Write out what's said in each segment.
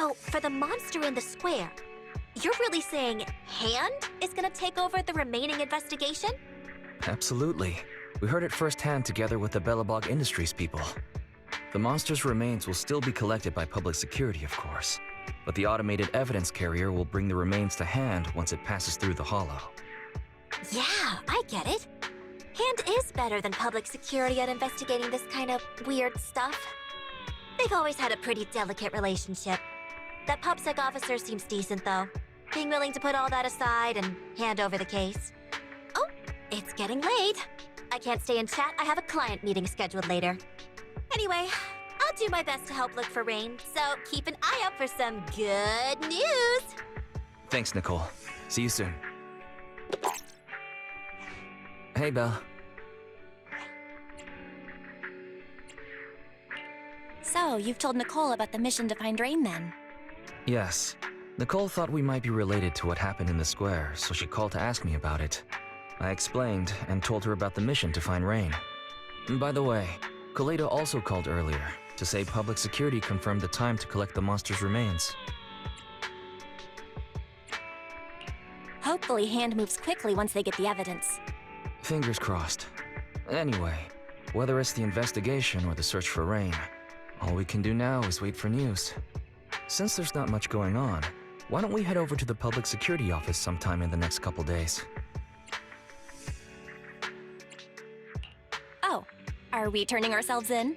So, for the monster in the square, you're really saying Hand is gonna take over the remaining investigation? Absolutely. We heard it firsthand together with the Bellabog Industries people. The monster's remains will still be collected by public security, of course. But the automated evidence carrier will bring the remains to Hand once it passes through the hollow. Yeah, I get it. Hand is better than public security at investigating this kind of weird stuff. They've always had a pretty delicate relationship. That PubSec officer seems decent, though, being willing to put all that aside and hand over the case. Oh, it's getting late. I can't stay and chat. I have a client meeting scheduled later. Anyway, I'll do my best to help look for Rain, so keep an eye out for some good news. Thanks, Nicole. See you soon. Hey, Belle. So, you've told Nicole about the mission to find Rain then? Yes. Nicole thought we might be related to what happened in the square, so she called to ask me about it. I explained and told her about the mission to find Rain. And by the way, Kaleda also called earlier to say public security confirmed the time to collect the monster's remains. Hopefully Hand moves quickly once they get the evidence. Fingers crossed. Anyway, whether it's the investigation or the search for Rain, all we can do now is wait for news. Since there's not much going on, why don't we head over to the public security office sometime in the next couple days? Oh, are we turning ourselves in?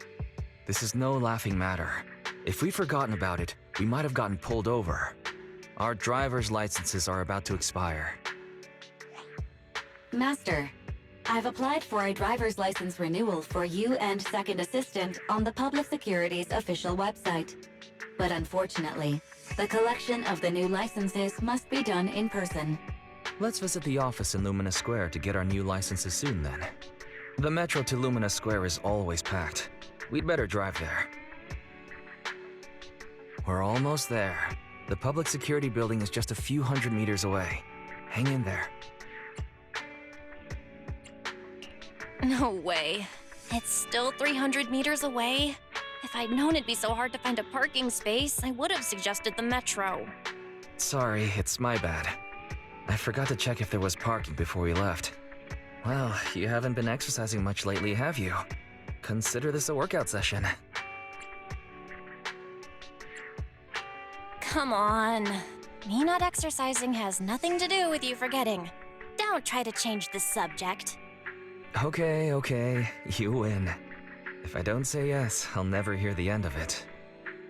This is no laughing matter. If we'd forgotten about it, we might have gotten pulled over. Our driver's licenses are about to expire. Master, I've applied for a driver's license renewal for you and Second Assistant on the Public Security's official website. But unfortunately, the collection of the new licenses must be done in person. Let's visit the office in Lumina Square to get our new licenses soon then. The metro to Lumina Square is always packed. We'd better drive there. We're almost there. The public security building is just a few hundred meters away. Hang in there. No way. It's still 300 meters away? If I'd known it'd be so hard to find a parking space, I would have suggested the metro. Sorry, it's my bad. I forgot to check if there was parking before we left. Well, you haven't been exercising much lately, have you? Consider this a workout session. Come on. Me not exercising has nothing to do with you forgetting. Don't try to change the subject. Okay, you win. If I don't say yes, I'll never hear the end of it.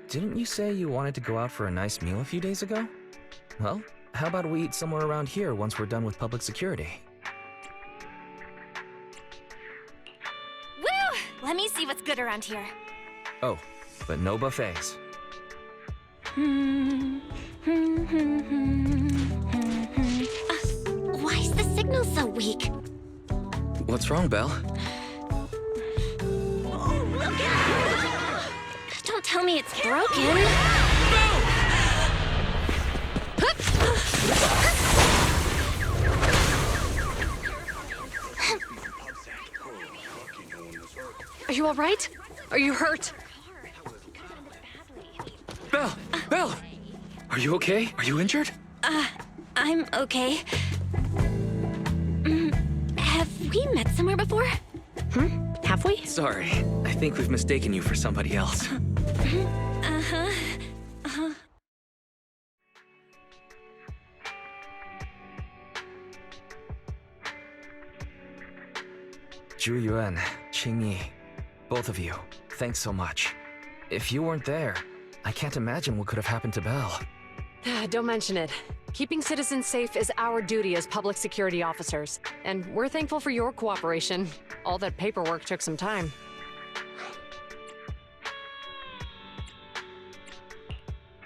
Didn't you say you wanted to go out for a nice meal a few days ago? Well, how about we eat somewhere around here once we're done with public security? Woo! Let me see what's good around here. Oh, but no buffets. Why is the signal so weak? What's wrong, Belle? Don't tell me it's broken. Are you all right? Are you hurt? Belle! Are you okay? Are you injured? I'm okay. Have we met somewhere before? Have we? Sorry, I think we've mistaken you for somebody else. Zhu Yuan, Qing Yi, both of you, thanks so much. If you weren't there, I can't imagine what could have happened to Belle. Don't mention it. Keeping citizens safe is our duty as public security officers, and we're thankful for your cooperation. All that paperwork took some time.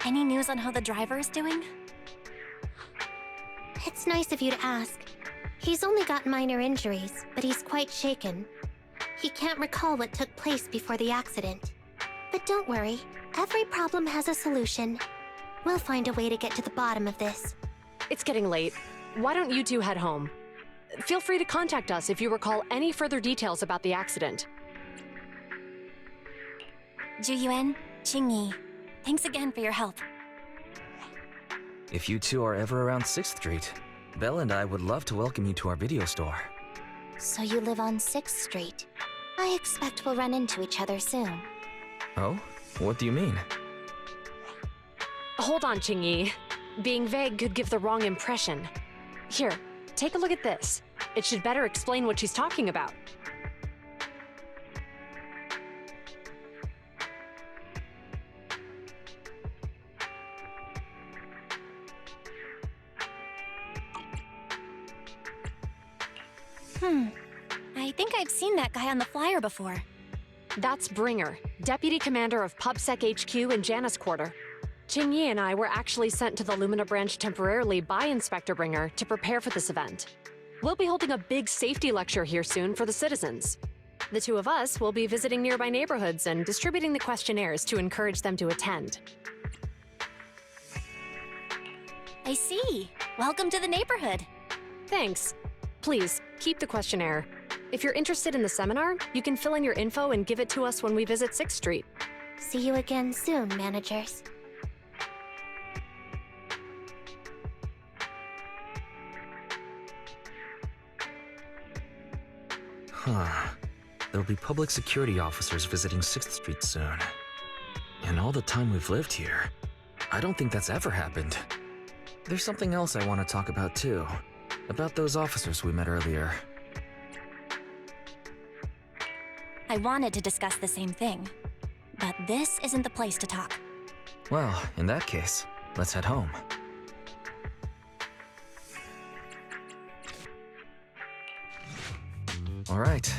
Any news on how the driver is doing? It's nice of you to ask. He's only got minor injuries, but he's quite shaken. He can't recall what took place before the accident. But don't worry, every problem has a solution. We'll find a way to get to the bottom of this. It's getting late. Why don't you two head home? Feel free to contact us if you recall any further details about the accident. Zhu Yuan, Qing Yi, thanks again for your help. If you two are ever around 6th Street, Belle and I would love to welcome you to our video store. So you live on 6th Street. I expect we'll run into each other soon. Oh? What do you mean? Hold on, Qingyi. Being vague could give the wrong impression. Here, take a look at this. It should better explain what she's talking about. I think I've seen that guy on the flyer before. That's Bringer, Deputy Commander of PubSec HQ in Janus Quarter. Qingyi and I were actually sent to the Lumina branch temporarily by Inspector Bringer to prepare for this event. We'll be holding a big safety lecture here soon for the citizens. The two of us will be visiting nearby neighborhoods and distributing the questionnaires to encourage them to attend. I see. Welcome to the neighborhood. Thanks. Please, keep the questionnaire. If you're interested in the seminar, you can fill in your info and give it to us when we visit 6th Street. See you again soon, managers. Huh. There'll be public security officers visiting 6th Street soon. In all the time we've lived here, I don't think that's ever happened. There's something else I want to talk about too. About those officers we met earlier. I wanted to discuss the same thing, but this isn't the place to talk. Well, in that case, let's head home. Alright,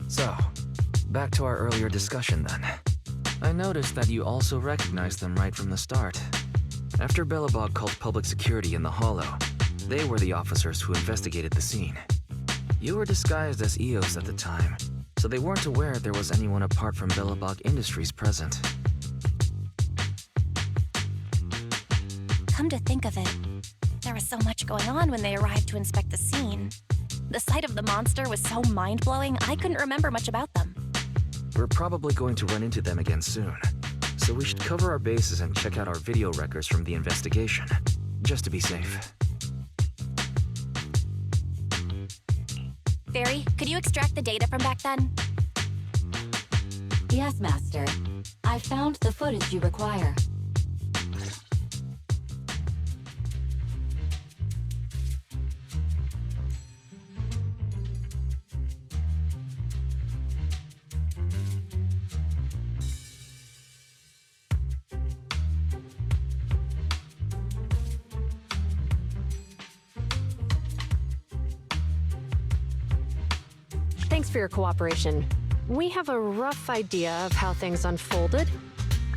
so, back to our earlier discussion then. I noticed that you also recognized them right from the start. After Belobog called public security in the Hollow, they were the officers who investigated the scene. You were disguised as EOS at the time, so they weren't aware there was anyone apart from Belobog Industries present. Come to think of it, there was so much going on when they arrived to inspect the scene. The sight of the monster was so mind-blowing, I couldn't remember much about them. We're probably going to run into them again soon, so we should cover our bases and check out our video records from the investigation, just to be safe. Fairy, could you extract the data from back then? Yes, Master. I found the footage you require. Thanks for your cooperation. We have a rough idea of how things unfolded.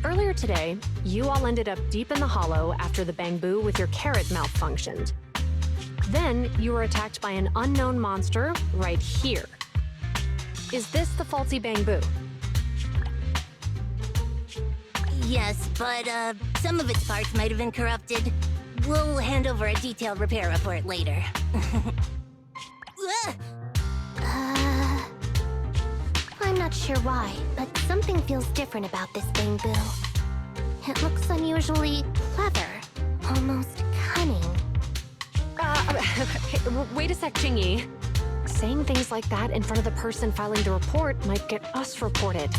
Earlier today, you all ended up deep in the Hollow after the Bangbu with your carrot malfunctioned. Then, you were attacked by an unknown monster right here. Is this the faulty Bangbu? Yes, but some of its parts might have been corrupted. We'll hand over a detailed repair report later. I'm not sure why, but something feels different about this Bangbu. It looks unusually clever, almost cunning. Wait a sec, Qingyi. Saying things like that in front of the person filing the report might get us reported.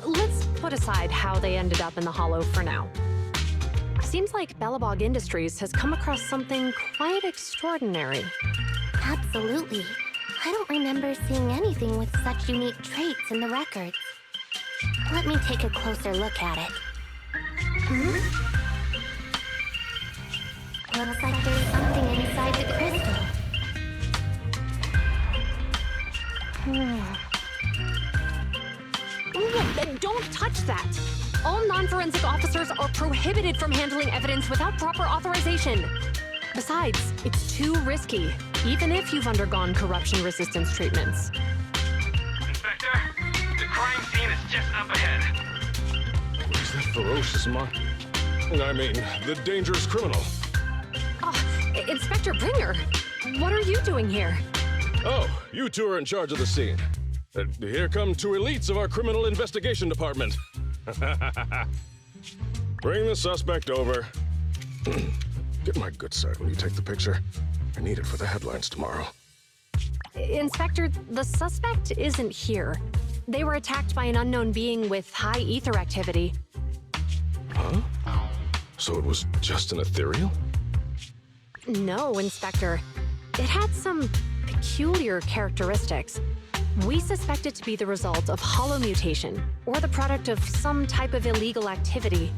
Let's put aside how they ended up in the Hollow for now. Seems like Belobog Industries has come across something quite extraordinary. Absolutely. I don't remember seeing anything with such unique traits in the records. Let me take a closer look at it. Looks like there's something inside the crystal. Don't touch that! All non-forensic officers are prohibited from handling evidence without proper authorization. Besides, it's too risky, even if you've undergone corruption resistance treatments. Inspector, the crime scene is just up ahead. Where's that ferocious the dangerous criminal? Inspector Bringer, what are you doing here? Oh, you two are in charge of the scene. Here come two elites of our criminal investigation department. Bring the suspect over. Get my good side when you take the picture. I need it for the headlines tomorrow. Inspector, the suspect isn't here. They were attacked by an unknown being with high ether activity. Huh? So it was just an ethereal? No, Inspector. It had some peculiar characteristics. We suspect it to be the result of hollow mutation, or the product of some type of illegal activity.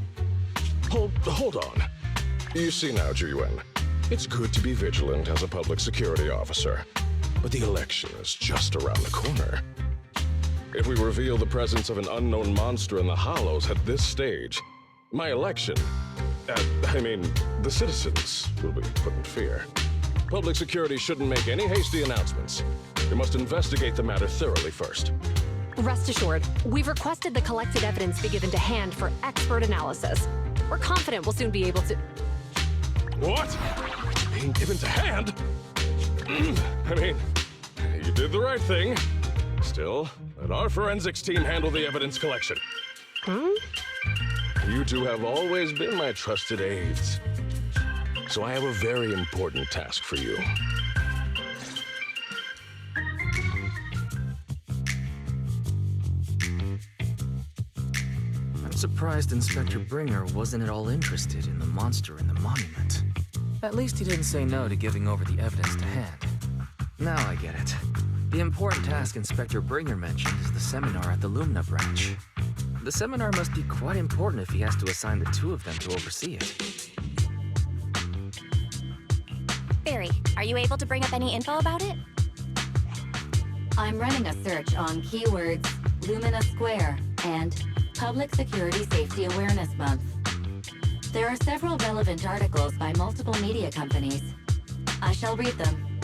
Hold on. You see now, Juyuan, it's good to be vigilant as a public security officer, but the election is just around the corner. If we reveal the presence of an unknown monster in the Hollows at this stage, my election, the citizens will be put in fear. Public security shouldn't make any hasty announcements. We must investigate the matter thoroughly first. Rest assured, we've requested the collected evidence be given to hand for expert analysis. We're confident we'll soon be able to... What? Being given to hand? You did the right thing. Still, let our forensics team handle the evidence collection. You two have always been my trusted aides. So I have a very important task for you. I'm surprised Inspector Bringer wasn't at all interested in the monster in the monument. At least he didn't say no to giving over the evidence to hand. Now I get it. The important task Inspector Bringer mentioned is the seminar at the Lumina branch. The seminar must be quite important if he has to assign the two of them to oversee it. Barry, are you able to bring up any info about it? I'm running a search on keywords Lumina Square and Public Security Safety Awareness Month. There are several relevant articles by multiple media companies. I shall read them.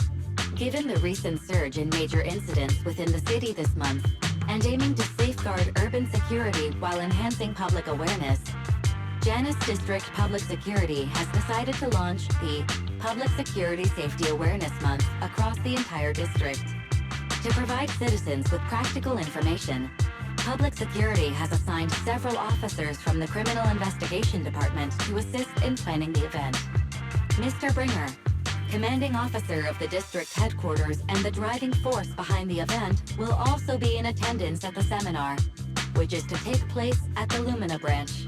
Given the recent surge in major incidents within the city this month, and aiming to safeguard urban security while enhancing public awareness, Janus District Public Security has decided to launch the Public Security Safety Awareness Month across the entire district. To provide citizens with practical information, Public Security has assigned several officers from the Criminal Investigation Department to assist in planning the event. Mr. Bringer, commanding officer of the district headquarters and the driving force behind the event, will also be in attendance at the seminar, which is to take place at the Lumina branch.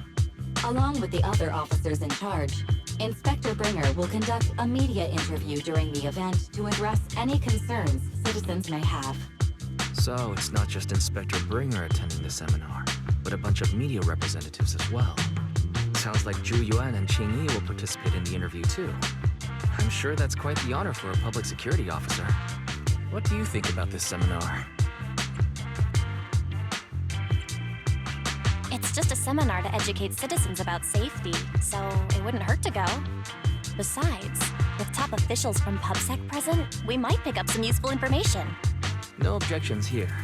Along with the other officers in charge, Inspector Bringer will conduct a media interview during the event to address any concerns citizens may have. So it's not just Inspector Bringer attending the seminar, but a bunch of media representatives as well. Sounds like Zhu Yuan and Qing Yi will participate in the interview too. I'm sure that's quite the honor for a public security officer. What do you think about this seminar? It's just a seminar to educate citizens about safety, so it wouldn't hurt to go. Besides, with top officials from PubSec present, we might pick up some useful information. No objections here.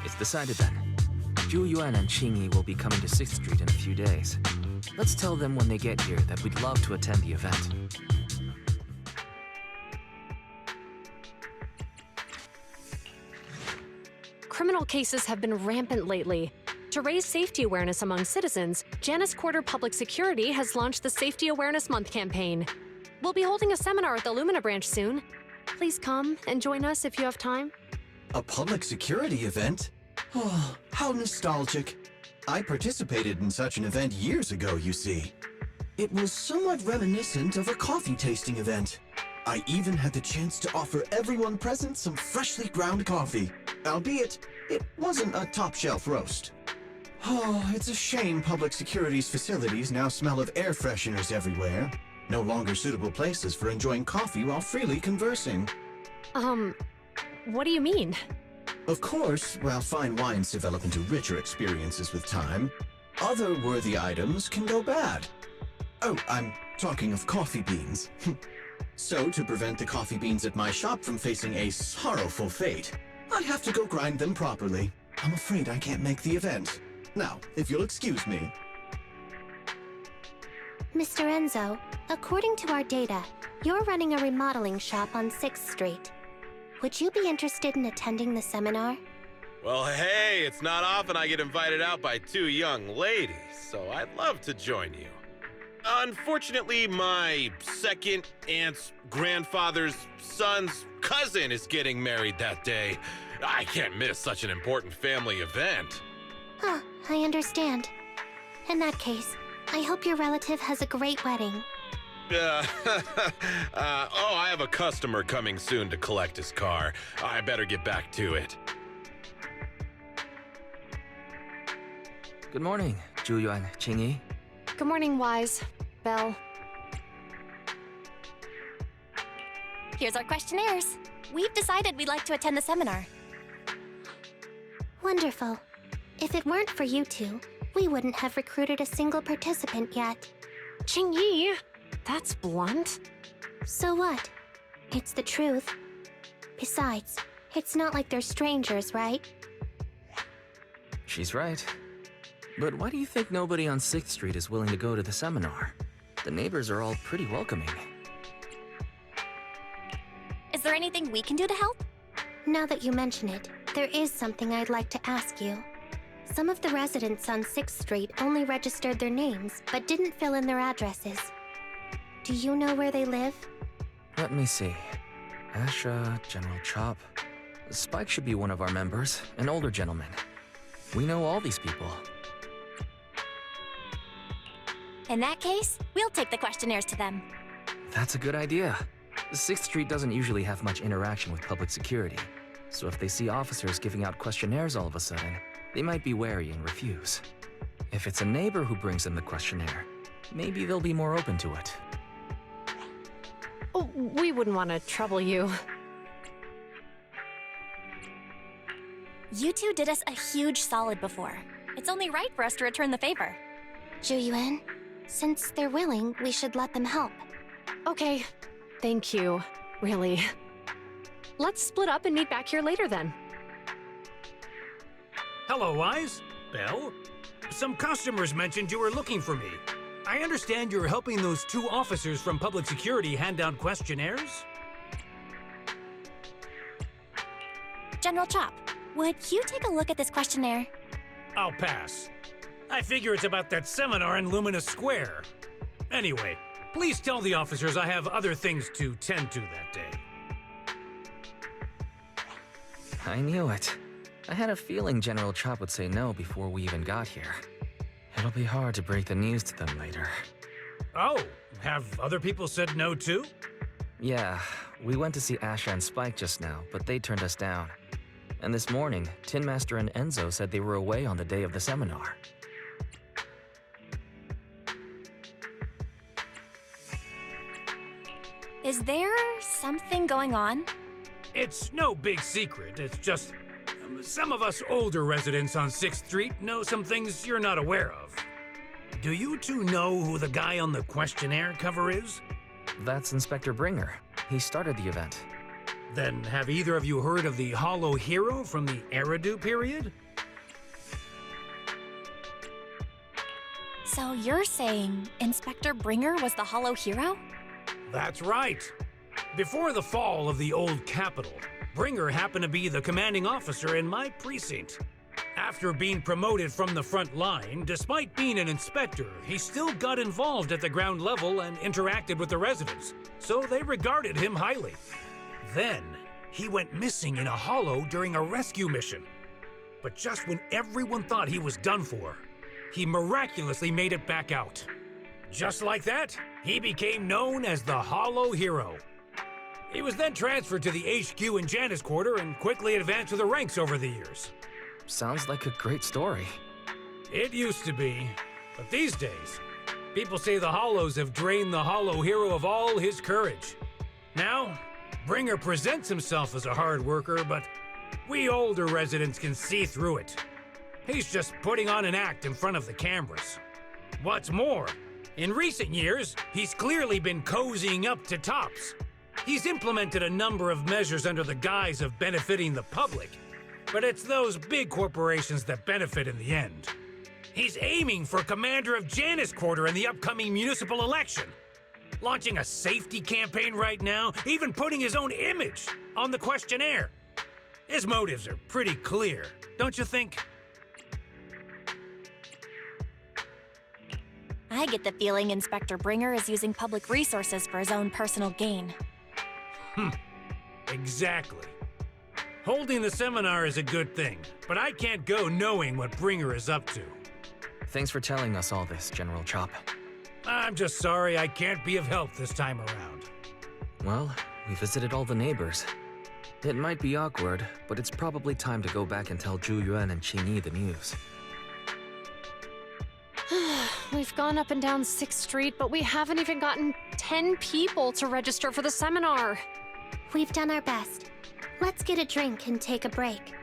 It's decided then. Zhu Yuan and Qing Yi will be coming to 6th Street in a few days. Let's tell them when they get here that we'd love to attend the event. Criminal cases have been rampant lately. To raise safety awareness among citizens, Janus Quarter Public Security has launched the Safety Awareness Month campaign. We'll be holding a seminar at the Lumina branch soon. Please come and join us if you have time. A public security event? Oh, how nostalgic. I participated in such an event years ago, you see. It was somewhat reminiscent of a coffee tasting event. I even had the chance to offer everyone present some freshly ground coffee, albeit it wasn't a top-shelf roast. Oh, it's a shame public security's facilities now smell of air fresheners everywhere. No longer suitable places for enjoying coffee while freely conversing. What do you mean? Of course, while fine wines develop into richer experiences with time, other worthy items can go bad. Oh, I'm talking of coffee beans. So, to prevent the coffee beans at my shop from facing a sorrowful fate, I have to go grind them properly. I'm afraid I can't make the event. Now, if you'll excuse me. Mr. Enzo, according to our data, you're running a remodeling shop on 6th Street. Would you be interested in attending the seminar? Well, hey, it's not often I get invited out by two young ladies, so I'd love to join you. Unfortunately, my second aunt's grandfather's son's cousin is getting married that day. I can't miss such an important family event. Huh, I understand. In that case, I hope your relative has a great wedding. I have a customer coming soon to collect his car. I better get back to it. Good morning, Zhuyuan, Qingyi. Good morning, Wise. Belle. Here's our questionnaires. We've decided we'd like to attend the seminar. Wonderful. If it weren't for you two, we wouldn't have recruited a single participant yet. Qingyi, that's blunt. So what? It's the truth. Besides, it's not like they're strangers, right? She's right. But why do you think nobody on 6th Street is willing to go to the seminar? The neighbors are all pretty welcoming. Is there anything we can do to help? Now that you mention it, there is something I'd like to ask you. Some of the residents on 6th Street only registered their names, but didn't fill in their addresses. Do you know where they live? Let me see. Asha, General Chop. Spike should be one of our members, an older gentleman. We know all these people. In that case, we'll take the questionnaires to them. That's a good idea. 6th Street doesn't usually have much interaction with public security, so if they see officers giving out questionnaires all of a sudden, they might be wary and refuse. If it's a neighbor who brings them the questionnaire, maybe they'll be more open to it. Oh, we wouldn't want to trouble you. You two did us a huge solid before. It's only right for us to return the favor. Zhuyuan, since they're willing, we should let them help. Okay, thank you. Really. Let's split up and meet back here later then. Hello, Wise. Belle? Some customers mentioned you were looking for me. I understand you're helping those two officers from public security hand out questionnaires? General Chop, would you take a look at this questionnaire? I'll pass. I figure it's about that seminar in Lumina Square. Anyway, please tell the officers I have other things to tend to that day. I knew it. I had a feeling General Chop would say no before we even got here. It'll be hard to break the news to them later. Oh, have other people said no too? Yeah, we went to see Asha and Spike just now, but they turned us down. And this morning, Tin Master and Enzo said they were away on the day of the seminar. Is there something going on? It's no big secret. It's just some of us older residents on 6th Street know some things you're not aware of. Do you two know who the guy on the questionnaire cover is? That's Inspector Bringer. He started the event. Then have either of you heard of the Hollow Hero from the Eridu period? So you're saying Inspector Bringer was the Hollow Hero? That's right. Before the fall of the old capital, Bringer happened to be the commanding officer in my precinct. After being promoted from the front line, despite being an inspector, he still got involved at the ground level and interacted with the residents, so they regarded him highly. Then, he went missing in a hollow during a rescue mission. But just when everyone thought he was done for, he miraculously made it back out. Just like that, he became known as the Hollow Hero. He was then transferred to the HQ in Janus Quarter and quickly advanced to the ranks over the years. Sounds like a great story. It used to be, but these days, people say the Hollows have drained the Hollow Hero of all his courage. Now, Bringer presents himself as a hard worker, but we older residents can see through it. He's just putting on an act in front of the cameras. What's more, in recent years, he's clearly been cozying up to tops. He's implemented a number of measures under the guise of benefiting the public, but it's those big corporations that benefit in the end. He's aiming for commander of Janus Quarter in the upcoming municipal election, launching a safety campaign right now, even putting his own image on the questionnaire. His motives are pretty clear, don't you think? I get the feeling Inspector Bringer is using public resources for his own personal gain. Exactly. Holding the seminar is a good thing, but I can't go knowing what Bringer is up to. Thanks for telling us all this, General Chop. I'm just sorry I can't be of help this time around. Well, we visited all the neighbors. It might be awkward, but it's probably time to go back and tell Zhu Yuan and Qing Yi the news. We've gone up and down 6th Street, but we haven't even gotten 10 people to register for the seminar. We've done our best. Let's get a drink and take a break.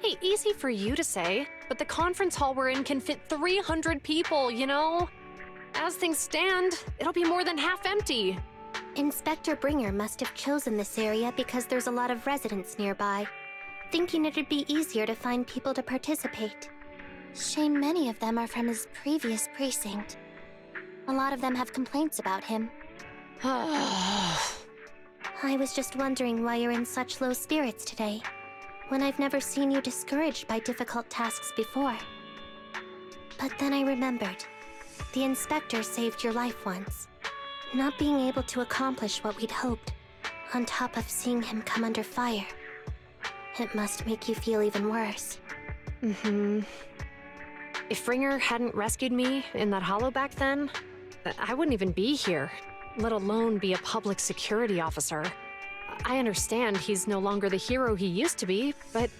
Hey, easy for you to say, but the conference hall we're in can fit 300 people, you know? As things stand, it'll be more than half empty. Inspector Bringer must have chosen this area because there's a lot of residents nearby, thinking it'd be easier to find people to participate. Shame many of them are from his previous precinct. A lot of them have complaints about him. I was just wondering why you're in such low spirits today, when I've never seen you discouraged by difficult tasks before. But then I remembered. The inspector saved your life once. Not being able to accomplish what we'd hoped, on top of seeing him come under fire. It must make you feel even worse. If Bringer hadn't rescued me in that hollow back then, I wouldn't even be here, let alone be a public security officer. I understand he's no longer the hero he used to be, but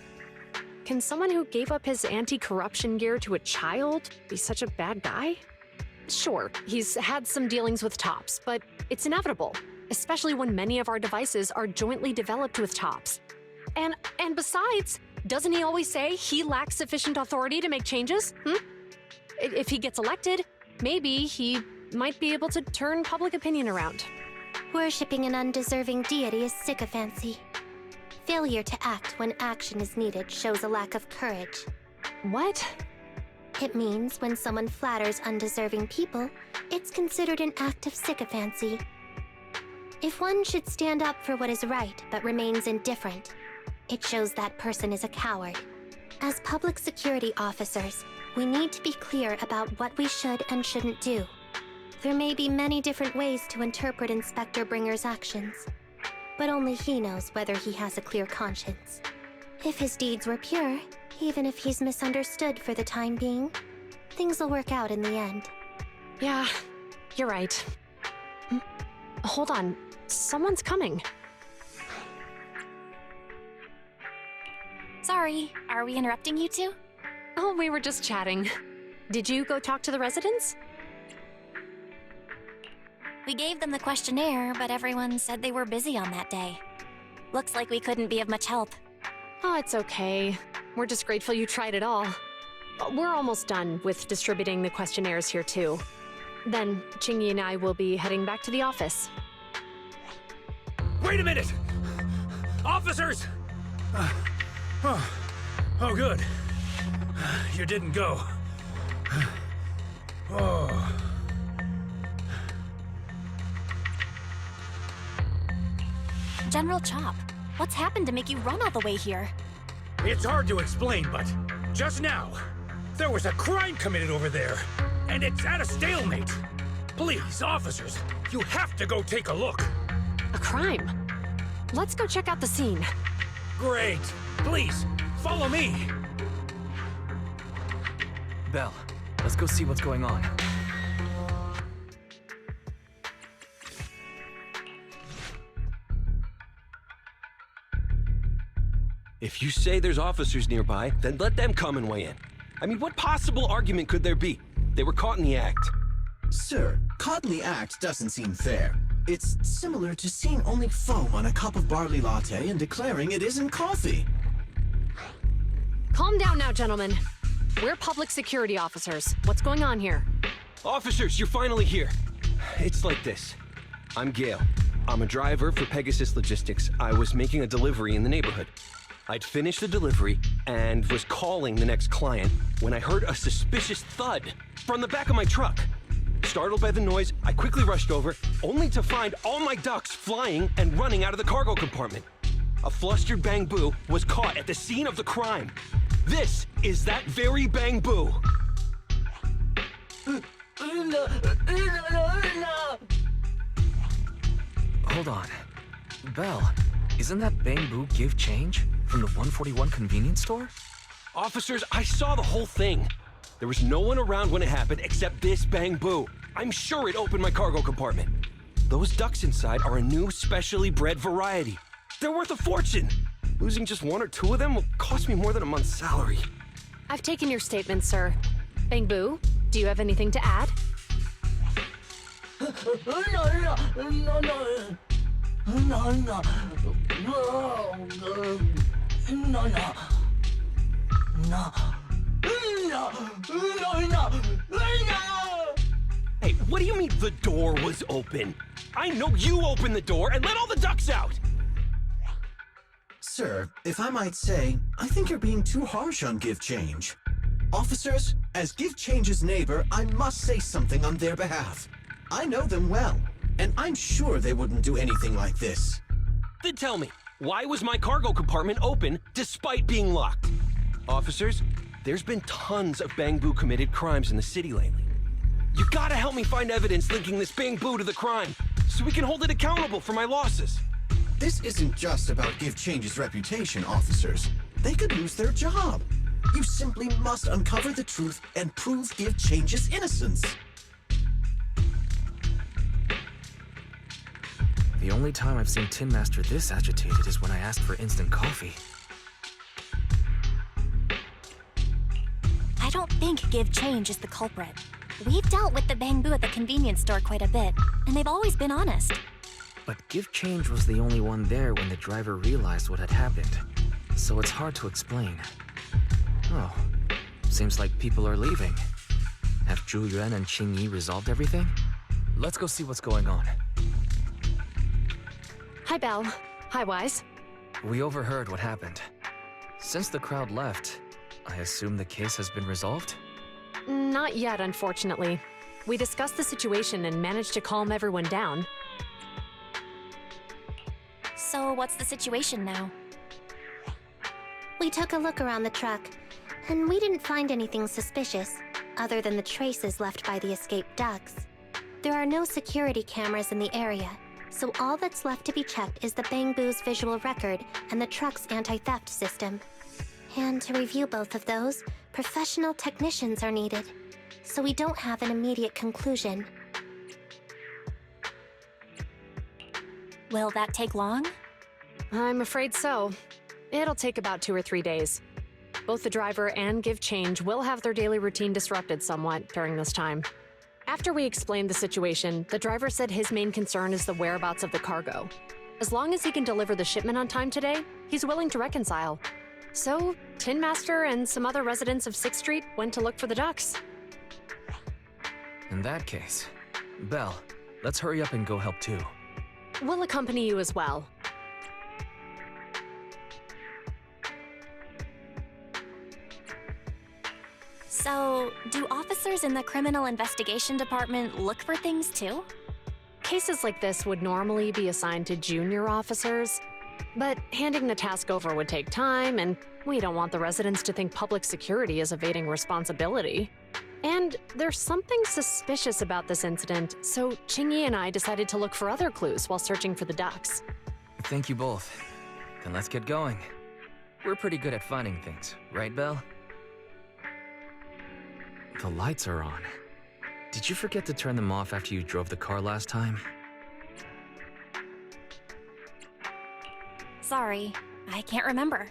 can someone who gave up his anti-corruption gear to a child be such a bad guy? Sure, he's had some dealings with Tops, but it's inevitable, especially when many of our devices are jointly developed with Tops. And besides, doesn't he always say he lacks sufficient authority to make changes? If he gets elected, maybe he might be able to turn public opinion around. Worshipping an undeserving deity is sycophancy. Failure to act when action is needed shows a lack of courage. What? It means when someone flatters undeserving people, it's considered an act of sycophancy. If one should stand up for what is right but remains indifferent, it shows that person is a coward. As public security officers, we need to be clear about what we should and shouldn't do. There may be many different ways to interpret Inspector Bringer's actions, but only he knows whether he has a clear conscience. If his deeds were pure, even if he's misunderstood for the time being, things will work out in the end. Yeah, you're right. Hold on, someone's coming. Sorry, are we interrupting you two? Oh, we were just chatting. Did you go talk to the residents? We gave them the questionnaire, but everyone said they were busy on that day. Looks like we couldn't be of much help. Oh, it's okay. We're just grateful you tried it all. We're almost done with distributing the questionnaires here, too. Then, Qing Yi and I will be heading back to the office. Wait a minute! Officers! Oh, good. You didn't go. Oh. General Chop, what's happened to make you run all the way here? It's hard to explain, but just now, there was a crime committed over there, and it's at a stalemate. Please, officers, you have to go take a look. A crime? Let's go check out the scene. Great. Please, follow me. Belle, let's go see what's going on. If you say there's officers nearby, then let them come and weigh in. I mean, what possible argument could there be? They were caught in the act. Sir, caught in the act doesn't seem fair. It's similar to seeing only foam on a cup of barley latte and declaring it isn't coffee. Calm down now, gentlemen. We're public security officers. What's going on here? Officers, you're finally here. It's like this. I'm Gale. I'm a driver for Pegasus Logistics. I was making a delivery in the neighborhood. I'd finished the delivery and was calling the next client when I heard a suspicious thud from the back of my truck. Startled by the noise, I quickly rushed over, only to find all my ducks flying and running out of the cargo compartment. A flustered Bang Boo was caught at the scene of the crime. This is that very Bang Boo. Hold on. Belle, isn't that Bamboo Give Change from the 141 convenience store? Officers, I saw the whole thing. There was no one around when it happened except this Bamboo. I'm sure it opened my cargo compartment. Those ducks inside are a new specially bred variety. They're worth a fortune. Losing just one or two of them will cost me more than a month's salary. I've taken your statement, sir. Bamboo, do you have anything to add? Hey, what do you mean the door was open? I know you opened the door and let all the ducks out! Sir, if I might say, I think you're being too harsh on Give Change. Officers, as Give Change's neighbor, I must say something on their behalf. I know them well, and I'm sure they wouldn't do anything like this. Then tell me, why was my cargo compartment open despite being locked? Officers, there's been tons of Bamboo committed crimes in the city lately. You gotta help me find evidence linking this Bamboo to the crime, so we can hold it accountable for my losses. This isn't just about Give Change's reputation, officers. They could lose their job. You simply must uncover the truth and prove Give Change's innocence. The only time I've seen Tin Master this agitated is when I asked for instant coffee. I don't think Give Change is the culprit. We've dealt with the Bamboo at the convenience store quite a bit, and they've always been honest. But Give Change was the only one there when the driver realized what had happened, so it's hard to explain. Oh, seems like people are leaving. Have Zhu Yuan and Qing Yi resolved everything? Let's go see what's going on. Hi, Belle. Hi, Wise. We overheard what happened. Since the crowd left, I assume the case has been resolved? Not yet, unfortunately. We discussed the situation and managed to calm everyone down. So what's the situation now? We took a look around the truck, and we didn't find anything suspicious, other than the traces left by the escaped ducks. There are no security cameras in the area, so all that's left to be checked is the Bamboo's visual record and the truck's anti-theft system. And to review both of those, professional technicians are needed, so we don't have an immediate conclusion. Will that take long? I'm afraid so. It'll take about 2 or 3 days. Both the driver and Give Change will have their daily routine disrupted somewhat during this time. After we explained the situation, the driver said his main concern is the whereabouts of the cargo. As long as he can deliver the shipment on time today, he's willing to reconcile. So, Tin Master and some other residents of 6th Street went to look for the ducks. In that case, Belle, let's hurry up and go help too. We'll accompany you as well. So, do officers in the Criminal Investigation Department look for things too? Cases like this would normally be assigned to junior officers, but handing the task over would take time, and we don't want the residents to think public security is evading responsibility. And there's something suspicious about this incident, so Qing Yi and I decided to look for other clues while searching for the ducks. Thank you both. Then let's get going. We're pretty good at finding things, right, Belle? The lights are on. Did you forget to turn them off after you drove the car last time? Sorry, I can't remember.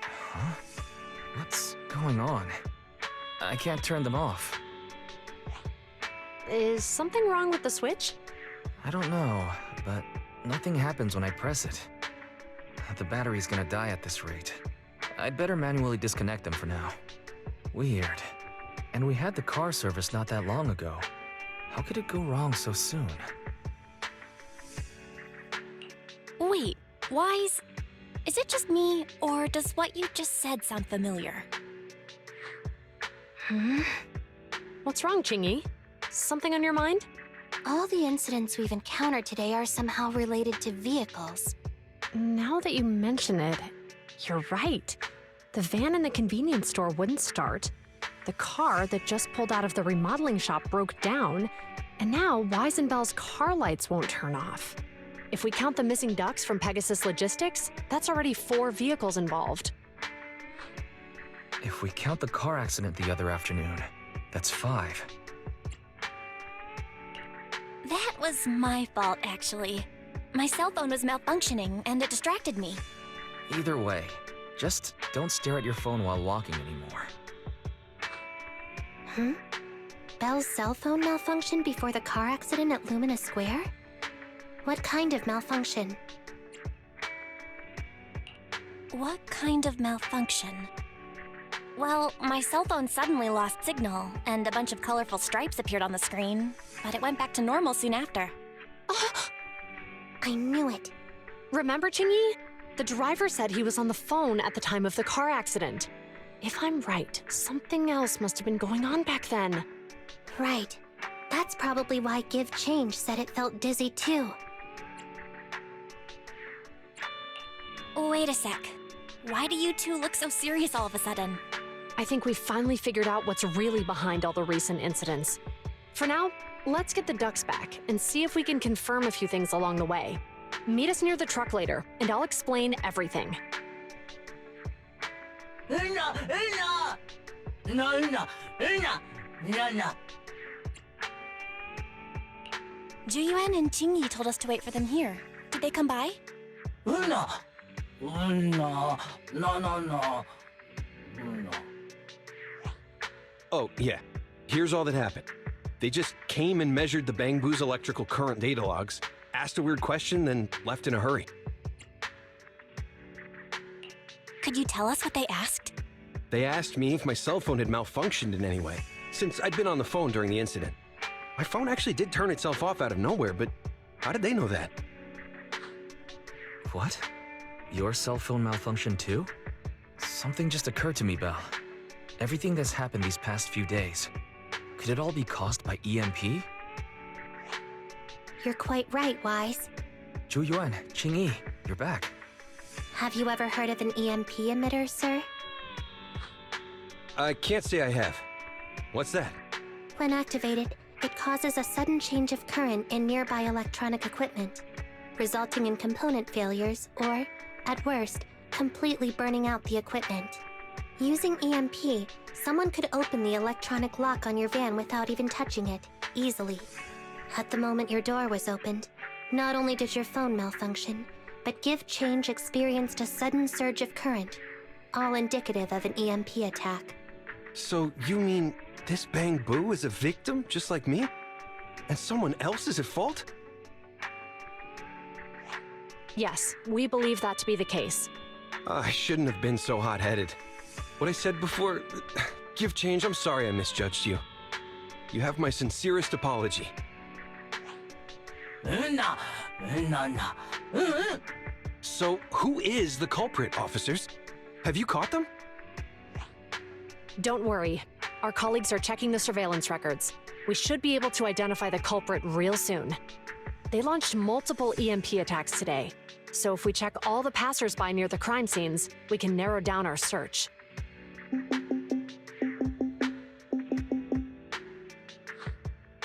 Huh? What's going on? I can't turn them off. Is something wrong with the switch? I don't know, but nothing happens when I press it. The battery's gonna die at this rate. I'd better manually disconnect them for now. Weird. And we had the car service not that long ago. How could it go wrong so soon? Wait, Wise, is it just me, or does what you just said sound familiar? What's wrong, Qing Yi? Something on your mind? All the incidents we've encountered today are somehow related to vehicles. Now that you mention it, you're right. The van in the convenience store wouldn't start. The car that just pulled out of the remodeling shop broke down. And now Wise and Belle's car lights won't turn off. If we count the missing ducks from Pegasus Logistics, that's already 4 vehicles involved. If we count the car accident the other afternoon, that's 5. That was my fault, actually. My cell phone was malfunctioning, and it distracted me. Either way, just don't stare at your phone while walking anymore. Belle's cell phone malfunctioned before the car accident at Lumina Square? What kind of malfunction? What kind of malfunction? Well, my cell phone suddenly lost signal, and a bunch of colorful stripes appeared on the screen, but it went back to normal soon after. I knew it. Remember, Qingyi? The driver said he was on the phone at the time of the car accident. If I'm right, something else must have been going on back then. Right. That's probably why Give Change said it felt dizzy too. Wait a sec. Why do you two look so serious all of a sudden? I think we finally figured out what's really behind all the recent incidents. For now, let's get the ducks back and see if we can confirm a few things along the way. Meet us near the truck later, and I'll explain everything. Juyuan and Qingyi told us to wait for them here. Did they come by? Oh, yeah. Here's all that happened. They just came and measured the Bangbu's electrical current data logs, asked a weird question, then left in a hurry. Could you tell us what they asked? They asked me if my cell phone had malfunctioned in any way, since I'd been on the phone during the incident. My phone actually did turn itself off out of nowhere, but how did they know that? What? Your cell phone malfunctioned too? Something just occurred to me, Belle. Everything that's happened these past few days, could it all be caused by EMP? You're quite right, Wise. Juyuan, Qingyi, you're back. Have you ever heard of an EMP emitter, sir? I can't say I have. What's that? When activated, it causes a sudden change of current in nearby electronic equipment, resulting in component failures or, at worst, completely burning out the equipment. Using EMP, someone could open the electronic lock on your van without even touching it, easily. At the moment your door was opened, not only did your phone malfunction, but Give Change experienced a sudden surge of current, all indicative of an EMP attack. So you mean this Bangbu is a victim just like me? And someone else is at fault? Yes, we believe that to be the case. I shouldn't have been so hot-headed. What I said before... Give Change, I'm sorry I misjudged you. You have my sincerest apology. So, who is the culprit, officers? Have you caught them? Don't worry. Our colleagues are checking the surveillance records. We should be able to identify the culprit real soon. They launched multiple EMP attacks today, so if we check all the passers-by near the crime scenes, we can narrow down our search.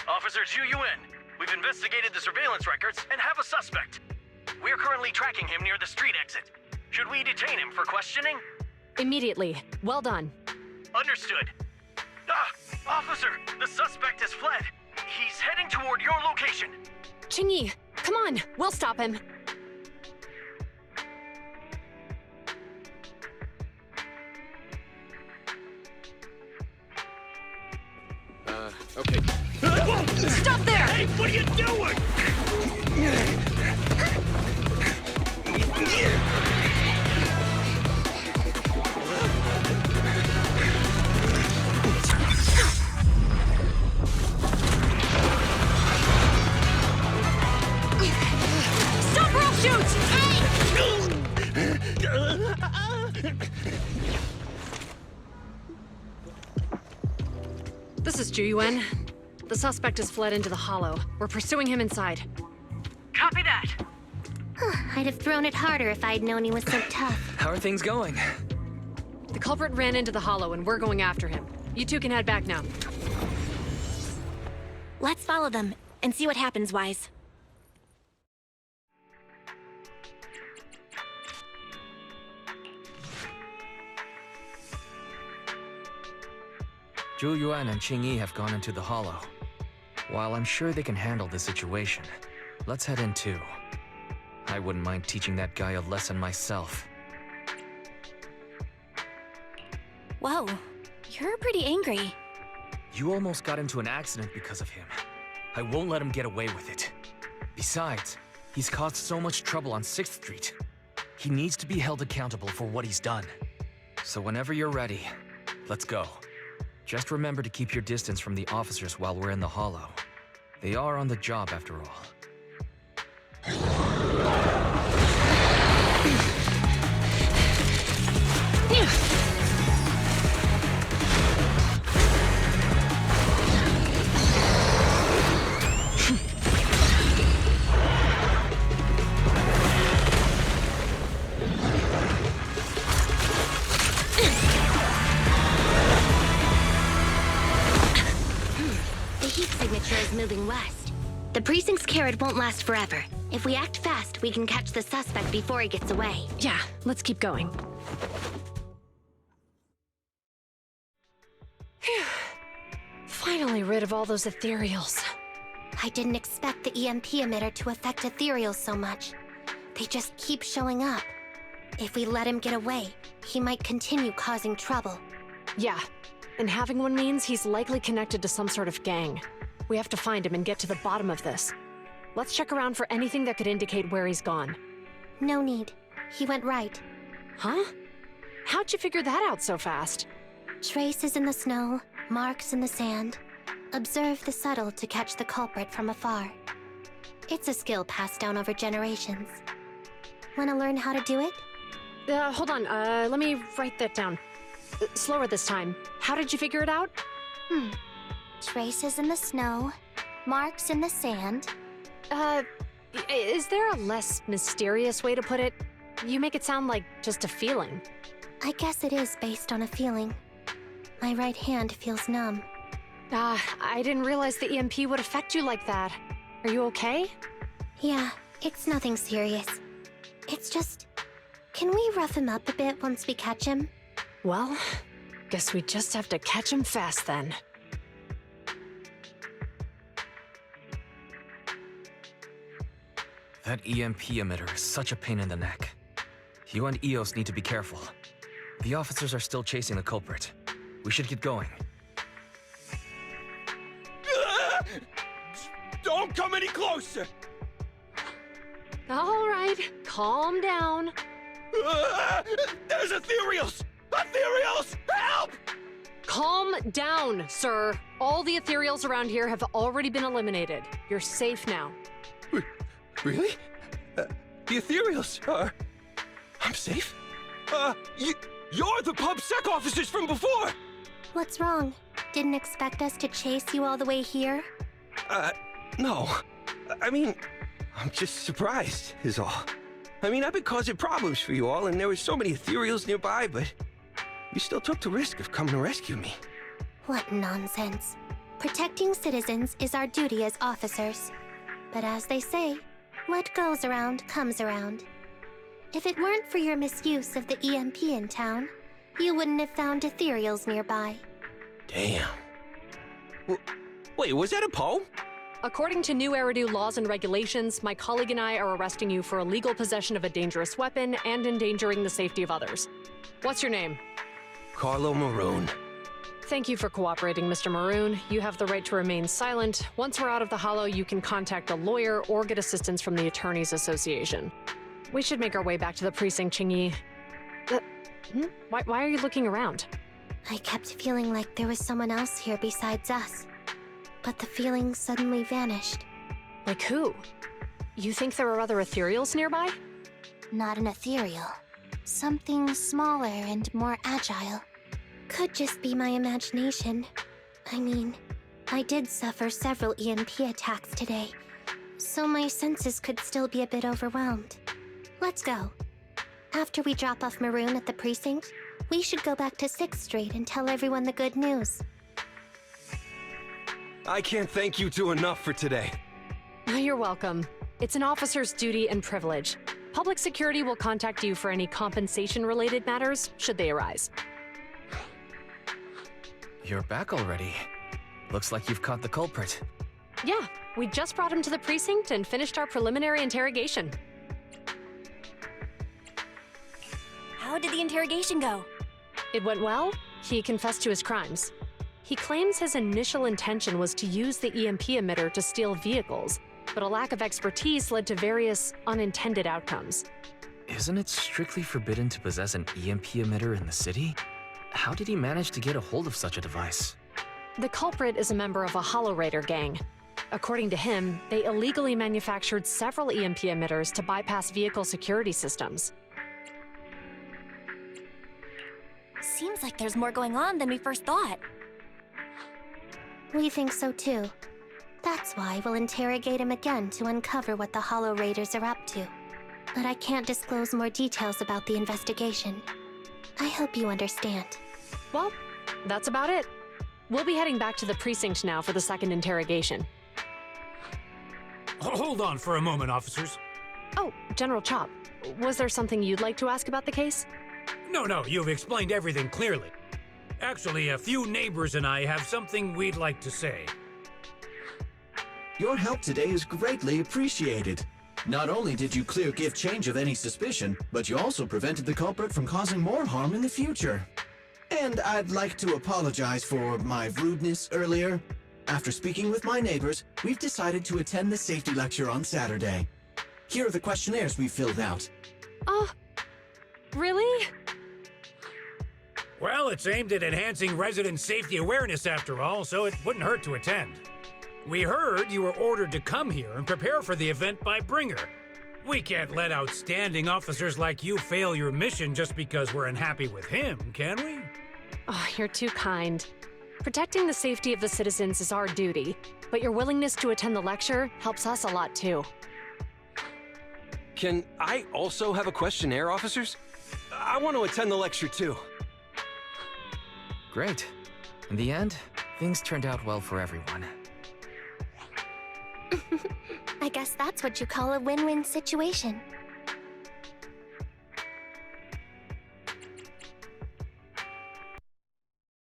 Officer Juyuan, we've investigated the surveillance records and have a suspect. We are currently tracking him near the street exit. Should we detain him for questioning? Immediately. Well done. Understood. Officer, the suspect has fled. He's heading toward your location. Qingyi, come on, we'll stop him. Okay. Stop there! Hey, what are you doing? Stop or I'll shoot! This is Juyuan. The suspect has fled into the hollow. We're pursuing him inside. Copy that. I'd have thrown it harder if I'd known he was so tough. How are things going? The Culprit ran into the hollow and we're going after him. You two can head back now. Let's follow them and see what happens, Wise. Zhu Yuan and Qing Yi have gone into the hollow. While I'm sure they can handle the situation, let's head in too. I wouldn't mind teaching that guy a lesson myself. Whoa, you're pretty angry. You almost got into an accident because of him. I won't let him get away with it. Besides, he's caused so much trouble on 6th Street. He needs to be held accountable for what he's done. So whenever you're ready, let's go. Just remember to keep your distance from the officers while we're in the hollow. They are on the job after all. Moving west. The precinct's carrot won't last forever. If we act fast, we can catch the suspect before he gets away. Yeah, let's keep going. Phew. Finally rid of all those ethereals. I didn't expect the EMP emitter to affect ethereals so much. They just keep showing up. If we let him get away, he might continue causing trouble. Yeah, and having one means he's likely connected to some sort of gang. We have to find him and get to the bottom of this. Let's check around for anything that could indicate where he's gone. No need. He went right. Huh? How'd you figure that out so fast? Traces in the snow, marks in the sand. Observe the subtle to catch the culprit from afar. It's a skill passed down over generations. Want to learn how to do it? Hold on, let me write that down. Slower this time. How did you figure it out? Traces in the snow, marks in the sand. Is there a less mysterious way to put it? You make it sound like just a feeling. I guess it is based on a feeling. My right hand feels numb. I didn't realize the EMP would affect you like that. Are you okay? Yeah, it's nothing serious. It's just... Can we rough him up a bit once we catch him? Well, guess we just have to catch him fast then. That EMP emitter is such a pain in the neck. You and EOS need to be careful. The officers are still chasing the culprit. We should get going. Don't come any closer! All right, calm down. There's ethereals! Ethereals! Help! Calm down, sir. All the ethereals around here have already been eliminated. You're safe now. Really? The ethereals are... I'm safe? You're the PubSec officers from before! What's wrong? Didn't expect us to chase you all the way here? No. I mean, I'm just surprised, is all. I mean, I've been causing problems for you all, and there were so many ethereals nearby, but you still took the risk of coming to rescue me. What nonsense. Protecting citizens is our duty as officers. But as they say, what goes around comes around. If it weren't for your misuse of the EMP in town, you wouldn't have found ethereals nearby. Damn. Wait, was that a poem? According to new Eridu laws and regulations, my colleague and I are arresting you for illegal possession of a dangerous weapon and endangering the safety of others. What's your name? Carlo Maroon. Thank you for cooperating, Mr. Maroon. You have the right to remain silent. Once we're out of the hollow, you can contact a lawyer or get assistance from the Attorneys Association. We should make our way back to the precinct, Qing Yi. Why are you looking around? I kept feeling like there was someone else here besides us. But the feeling suddenly vanished. Like who? You think there are other ethereals nearby? Not an ethereal. Something smaller and more agile. Could just be my imagination. I mean, I did suffer several EMP attacks today, so my senses could still be a bit overwhelmed. Let's go. After we drop off Maroon at the precinct, We should go back to 6th Street and tell everyone the good news. I can't thank you two enough for today. You're welcome. It's an officer's duty and privilege. Public security will contact you for any compensation-related matters, should they arise. You're back already. Looks like you've caught the culprit. Yeah, we just brought him to the precinct and finished our preliminary interrogation. How did the interrogation go? It went well. He confessed to his crimes. He claims his initial intention was to use the EMP emitter to steal vehicles, but a lack of expertise led to various unintended outcomes. Isn't it strictly forbidden to possess an EMP emitter in the city? How did he manage to get a hold of such a device? The culprit is a member of a Hollow Raider gang. According to him, they illegally manufactured several EMP emitters to bypass vehicle security systems. Seems like there's more going on than we first thought. We think so too. That's why we'll interrogate him again to uncover what the Hollow Raiders are up to. But I can't disclose more details about the investigation. I hope you understand. Well, that's about it. We'll be heading back to the precinct now for the second interrogation. Hold on for a moment, officers. Oh, General Chop, was there something you'd like to ask about the case? No, you've explained everything clearly. Actually, a few neighbors and I have something we'd like to say. Your help today is greatly appreciated. Not only did you clear Give Change of any suspicion, but you also prevented the culprit from causing more harm in the future. And I'd like to apologize for my rudeness earlier. After speaking with my neighbors, we've decided to attend the safety lecture on Saturday. Here are the questionnaires we filled out. Oh, really? Well, it's aimed at enhancing resident safety awareness after all, so it wouldn't hurt to attend. We heard you were ordered to come here and prepare for the event by Bringer. We can't let outstanding officers like you fail your mission just because we're unhappy with him, can we? Oh, you're too kind. Protecting the safety of the citizens is our duty, but your willingness to attend the lecture helps us a lot too. Can I also have a questionnaire, officers? I want to attend the lecture too. Great. In the end, things turned out well for everyone. I guess that's what you call a win-win situation.